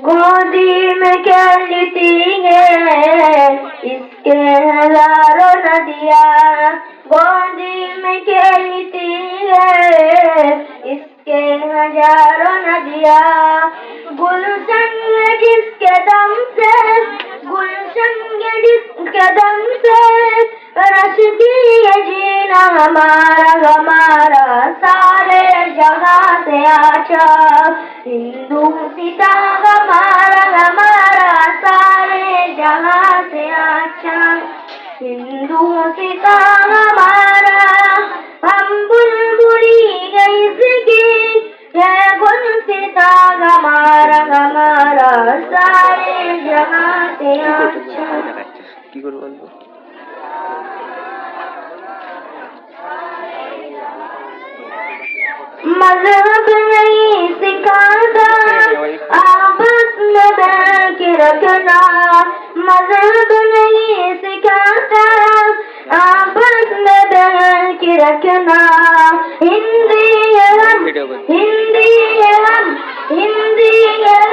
गोदी में खेलती है इसके हजारों नदियाँ, गोदी में खेलती है इसके हजारों नदियाँ। गुलशन जिसके दम से, गुलशन जिसके दम से रचती है जीना हमारा हमारा सारे जहाँ से आचा। हिंदू सीता हमारा हमारा सारे जहाँ हिंदू सीता हमारा हम बुलबुली कैसे की ये गुल सीता हमारा हमारा सारे जहां से अच्छा কি করে বলবো मजहब नहीं सिखाता आपस में बैठ के रखना मजहब नहीं सिखाता आपस में बैठ के रखना हिंदी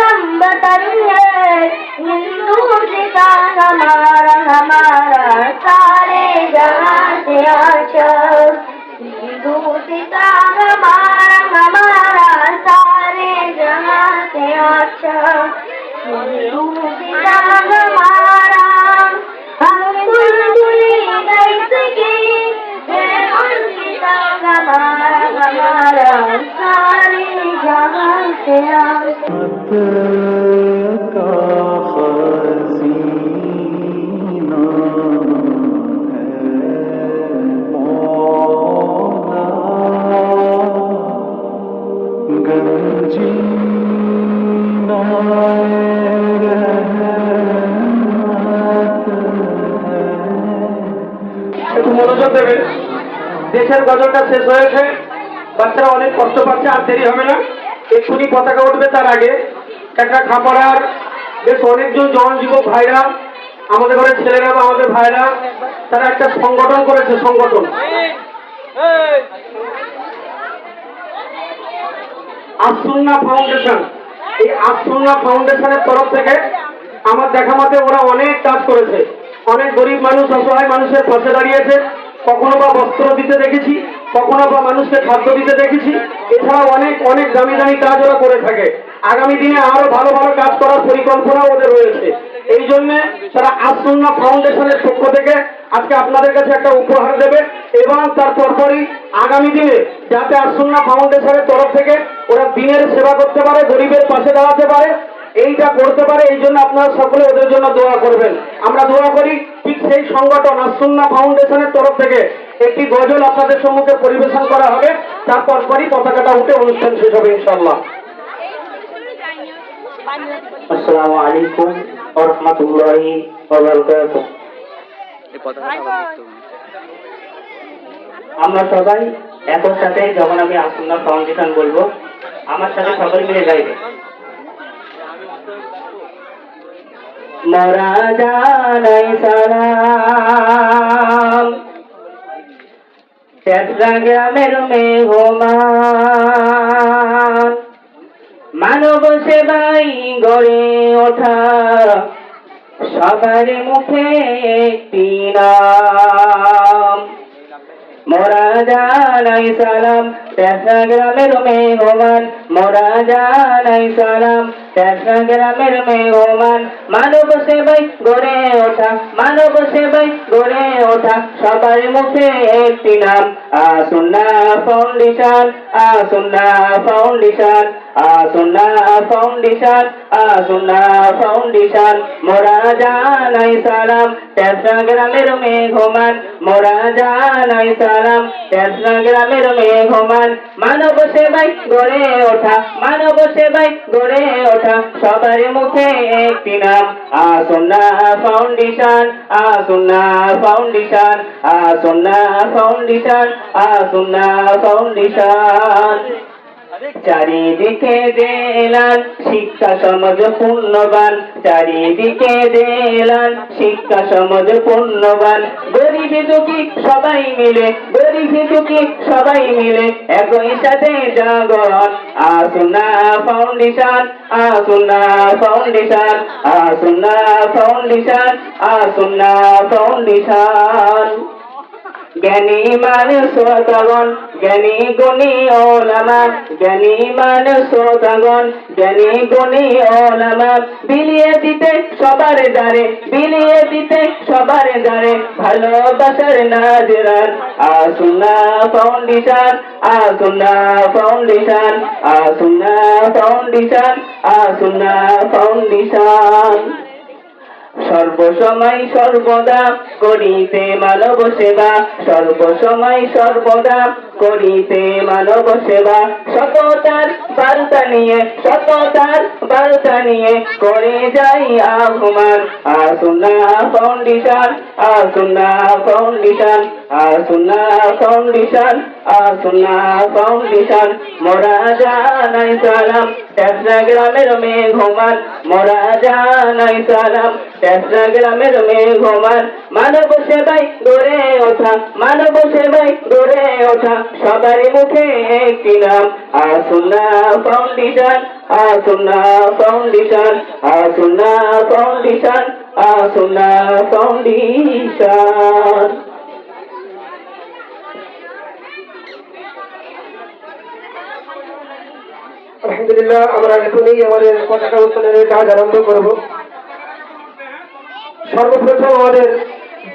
हम वतन है हिंदू सीता हमारा हमारा सारे जहां से अच्छा हिंदू सीता हमारा हमारा सारे जहां से अच्छा हिंदू सीता हमारा हम बुलबुली कैसे की सीता हमारा हमारा सारे जहां से একটু মনোযোগ দেবেন দেশের গজলটা শেষ হয়েছে বাচ্চারা অনেক কষ্ট পাচ্ছে আর দেরি হবে না এক্ষুনি পতাকা উঠবে তার আগে একটা খাপাড়ার বেশ অনেকজন জওয়ান যুবক ভাইরা আমাদের ঘরের ছেলেরা বা আমাদের ভাইরা তারা একটা সংগঠন করেছে সংগঠন আসুন্না ফাউন্ডেশন এই আসুন্না ফাউন্ডেশনের তরফ থেকে আমার দেখা মতে ওরা অনেক কাজ করেছে অনেক গরিব মানুষ অসহায় মানুষের পাশে দাঁড়িয়েছে কখনো বা বস্ত্র দিতে দেখেছি কখনো বা মানুষকে খাদ্য দিতে দেখেছি এছাড়াও অনেক অনেক দামি দামি কাজ ওরা করে থাকে আগামী দিনে আরো ভালো ভালো কাজ করার পরিকল্পনা ওদের রয়েছে এই জন্য তারা আসুন্না ফাউন্ডেশনের পক্ষ থেকে আজকে আপনাদের কাছে একটা উপহার দেবে এবং তার পরপরই আগামী দিনে যাতে আসুন্না ফাউন্ডেশনের তরফ থেকে ওরা দিনের সেবা করতে পারে গরিবের পাশে দাঁড়াতে পারে এইটা করতে পারে এই জন্য আপনারা সকলে ওদের জন্য দোয়া করবেন আমরা দোয়া করি ঠিক সেই সংগঠন আসুন্না ফাউন্ডেশনের তরফ থেকে একটি গজল আপনাদের সম্মুখে পরিবেশন করা হবে তারপর পরই পতাকাটা উঠে অনুষ্ঠান শেষ হবে ইনশাআল্লাহ আসসালামু আলাইকুম ওয়া রাহমাতুল্লাহি ওয়া বারাকাতুহু এই পতাকাটা আমরা সবাই একসাথে যখন আমি আসুন্না ফাউন্ডেশন বলবো আমার সাথে সবাই মিলে গাইবে মোরা জানাই সালাম চেতরা গ্রামের মেহমান মানব সেবাই গড়ে ওঠা সবার মুখে একটি নাম মোরা জানাই সালাম চেতরা গ্রামের মেহমান মোরা জানাই সালাম চেতরা গ্রামের মেহমান মানব সেবাই গড়ে ওঠা মানব সেবাই গড়ে ওঠা সবার মুখে একটি নাম As-Sunnah foundation Assunnah foundation Assunnah foundation Assunnah foundation মোরা জানাই সালাম চেতরা গ্রামের মেহমান মোরা জানাই সালাম চেতরা গ্রামের মেহমান মানব সেবাই গড়ে ওঠা মানব সেবাই গড়ে ওঠা সবার মুখে একটি নাম As-Sunnah foundation Assunnah foundation Assunnah foundation Assunnah foundation চারিদিকে দেলান শিক্ষা সমাজ পূর্ণবান চারিদিকে দেলান শিক্ষা সমাজ পূর্ণবান গরিব দুঃখী সবাই মিলে গরিব দুঃখী সবাই মিলে একই সাথে জাগরণ As-Sunnah foundation Assunnah foundation Assunnah foundation Assunnah foundation জ্ঞানী মানুষ শ্রোতাগণ জ্ঞানী গুণী ওলামা জ্ঞানী মানুষ শ্রোতাগণ জ্ঞানী গুণী ওলামা বিলিয়ে দিতে সবার দ্বারে বিলিয়ে দিতে সবার দ্বারে ভালোবাসার নাজরান Assunnah foundation Assunnah foundation Assunnah foundation Assunnah foundation সর্বসময় সর্বদা করিতে মানব সেবা, সর্বসময় সর্বদা করিতে মানব সেবা, সততার বার্তা নিয়ে, সততার বার্তা নিয়ে করে যাই আহ্বান। Asuna foundation, Asuna foundation, Asuna foundation, Asuna foundation, মোরা জানাই সালাম তেসরা গ্রামের মেঘমান, মোরা জানাই সালাম তেসরা গ্রামের মেঘমান। মানব সেবাই গড়ে ওঠা, মানব সেবাই গড়ে ওঠা সবারই মুখে একটি নাম, Asuna foundation, Asuna foundation, Asuna foundation, Asuna foundation. আলহামদুলিল্লাহ, আমরা এখনই আমাদের পতাকা উত্তোলনের কাজ আরম্ভ করব। সর্বপ্রথম আমাদের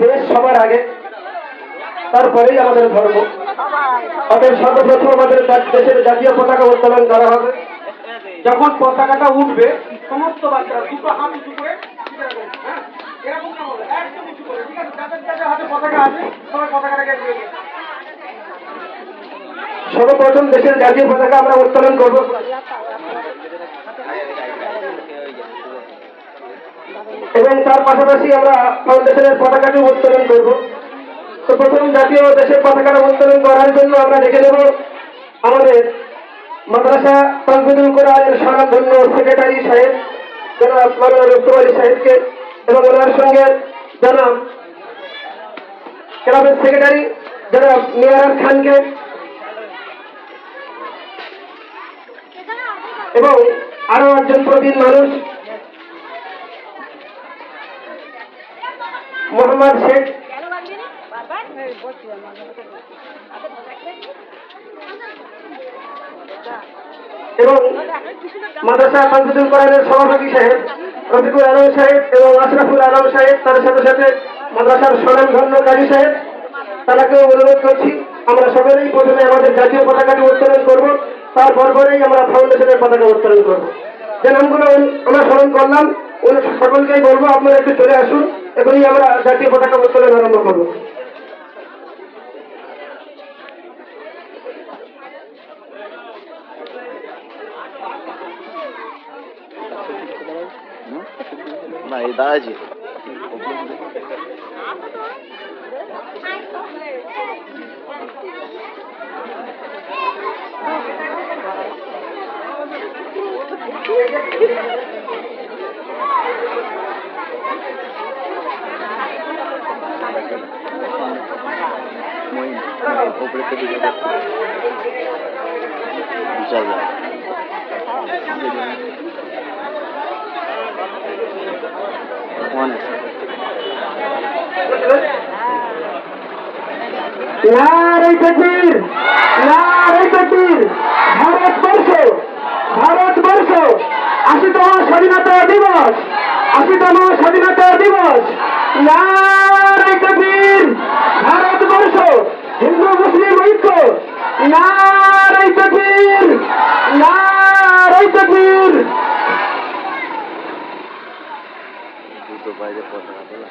দেশ সবার আগে, তারপরেই আমাদের ধর্ম। অতএব সর্বপ্রথম আমাদের দেশের জাতীয় পতাকা উত্তোলন করা হবে। যখন পতাকাটা উঠবে সমস্ত বাচ্চারা দুটো হাত উঁচু করে এরকম না হবে, একদম উঁচু করে, ঠিক আছে? যাদের যাদের হাতে পতাকা আছে সবাই পতাকাটাকে দিয়ে দেবে। সর্বপ্রথম দেশের জাতীয় পতাকা আমরা উত্তোলন করব। এবং তার পাশাপাশি আমরা ফাউন্ডেশনের পতাকাটি উত্তোলন করব। তো প্রথম জাতীয় দেশের পতাকাটা উত্তোলন করার জন্য আমরা ডেকে নেব আমাদের মাদ্রাসা তানফিজুল কোরআনের স্বনামধন্য সেক্রেটারি সাহেব জনাব মাওলানা রুস্তম আলী সাহেবকে, এবং ওনার সঙ্গে জনাব ক্লাবের সেক্রেটারি জনাব মিয়ারাজ খানকে, এবং আরো একজন প্রবীণ মানুষ মোহাম্মদ শেখ, এবং মাদ্রাসা তানফিজুল কোরআনের সভাপতি সাহেব রফিকুল আলম সাহেব এবং আশরাফুল আলম সাহেব, তার সাথে সাথে মাদ্রাসার স্বনামধন্য কাজী সাহেব, তারাকেও অনুরোধ করছি আমরা সকলেই প্রথমে আমাদের জাতীয় পতাকাটি উত্তোলন করব, তারপর পরেই আমরা ফাউন্ডেশনের পতাকা উত্তোলন করব। যে নামগুলো আমরা স্মরণ করলাম ওই সকলকেই বলবো আপনারা একটু চলে আসুন, এখনই আমরা জাতীয় পতাকা উত্তোলন আরম্ভ করব। না এই দাঁড়াচ্ছি উপরে তো দিকে বিশাল অনেক নারে তাকবীর, নারে তাকবীর। ভারতবর্ষ, ভারতবর্ষ ৮০তম স্বাধীনতা দিবস, ৮০তম স্বাধীনতা দিবস। নারে তাকবীর। ভারতবর্ষ হিন্দু মুসলিম ঐক্য। নারে তাকবীর, নারে তাকবীর। দুটো বাইরে পতাকা তোলা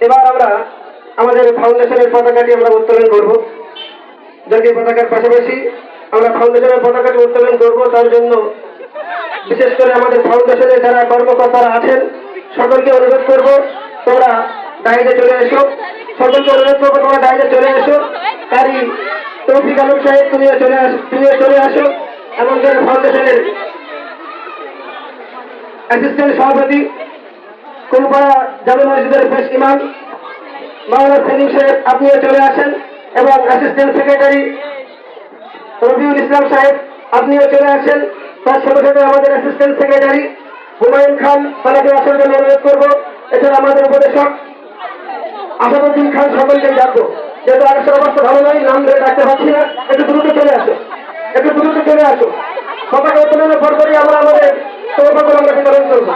এবার আমরা আমাদের ফাউন্ডেশনের পতাকাটি আমরা উত্তোলন করব। জাতীয় পতাকার পাশাপাশি আমরা ফাউন্ডেশনের পতাকাটি উত্তোলন করব। তার জন্য বিশেষ করে আমাদের ফাউন্ডেশনের যারা কর্মকর্তারা আছেন সকলকে অনুরোধ করব তোমরা ডাইরে চলে এসো, সকলকে অনুরোধ করবো তোমরা ডাইরে চলে এসো। কারি তৌফিক আলম সাহেব তুমিও চলে আসো। এমনকি ফাউন্ডেশনের অ্যাসিস্ট্যান্ট সভাপতি কুলপাড়া জামে মসজিদের পেশ ইমাম মাওলানা সেলিম সাহেব আপনিও চলে আসেন, এবং অ্যাসিস্ট্যান্ট সেক্রেটারি রবিউল ইসলাম সাহেব আপনিও চলে আসেন। তার সাথে সাথে আমাদের অ্যাসিস্ট্যান্ট সেক্রেটারি হুমায়ুন খান, তাকে আসার জন্য অনুরোধ করবো। এছাড়া আমাদের উপদেশক আসাদুদ্দিন খান, সকলকে ডাকবো। যেহেতু আকাশের অবস্থা ভালো নয়, নাম ধরে ডাকতে পারছি না, একটু দ্রুত চলে আসো, একটু দ্রুত চলে আসো। পতাকা উত্তোলনের পরপরই আমরা আমাদের তৌফাগুলো আমরা বিতরণ করবো।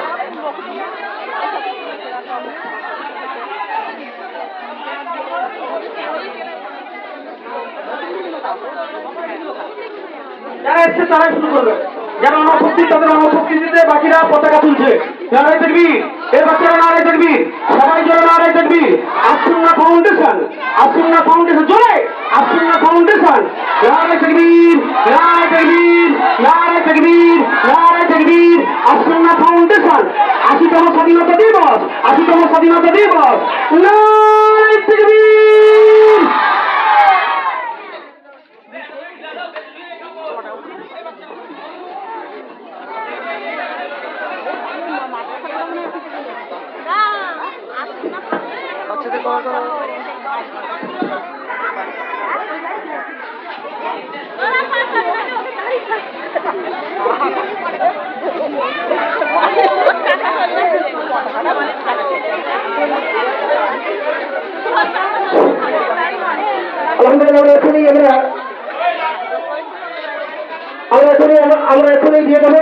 যারা এসছে তারাই শুরু করবে, যারা অনুপস্থিত তাদের অনুপস্থিতিতে বাকিরা পতাকা তুলছে। নারায়ে তাকবীর, এর বাচ্চারা নারায়ে তাকবীর, সবাই জোরে নারায়ে তাকবীর। আসুন্নাহ ফাউন্ডেশন, আসুন্নাহ ফাউন্ডেশন জোরে, আসুন্নাহ ফাউন্ডেশন, নারায়ে তাকবীর, নারায়ে তাকবীর, নারায়ে তাকবীর, নারায়ে তাকবীর। আসুন্নাহ ফাউন্ডেশন ৮০তম স্বাধীনতা দিবস, ৮০তম স্বাধীনতা দিবস, নারায়ে তাকবীর। আলহামদুলিল্লাহ, আমরা এখনই দিয়ে দেবো।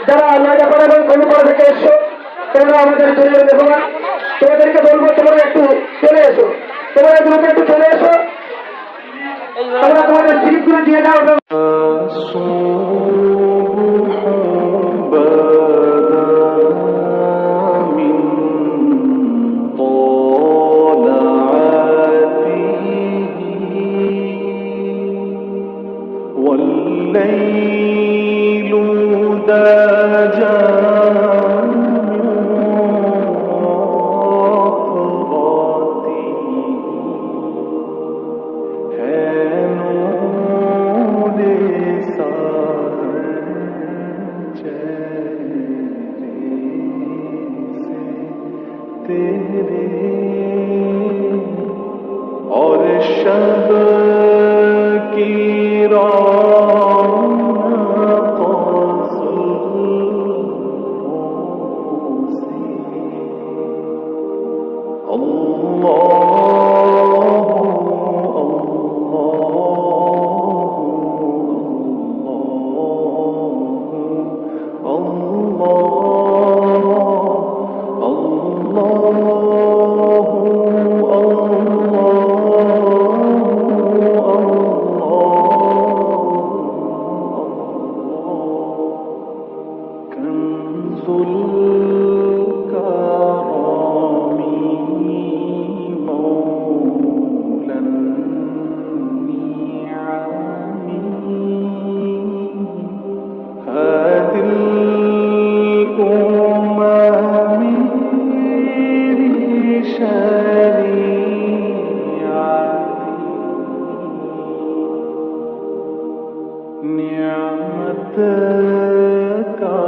যারা নাইজাপাড়া এবং কলুপাড়া থেকে এসছো তোমরা আমাদের জুনিয়র মেহমান, তোমাদেরকে বলবো তোমরা একটু চলে এসো, তোমরা গ্রুপে একটু চলে এসো, তোমরা তোমাদের সিটগুলো দিয়ে দাও। والليل دجى और शब की नियामत का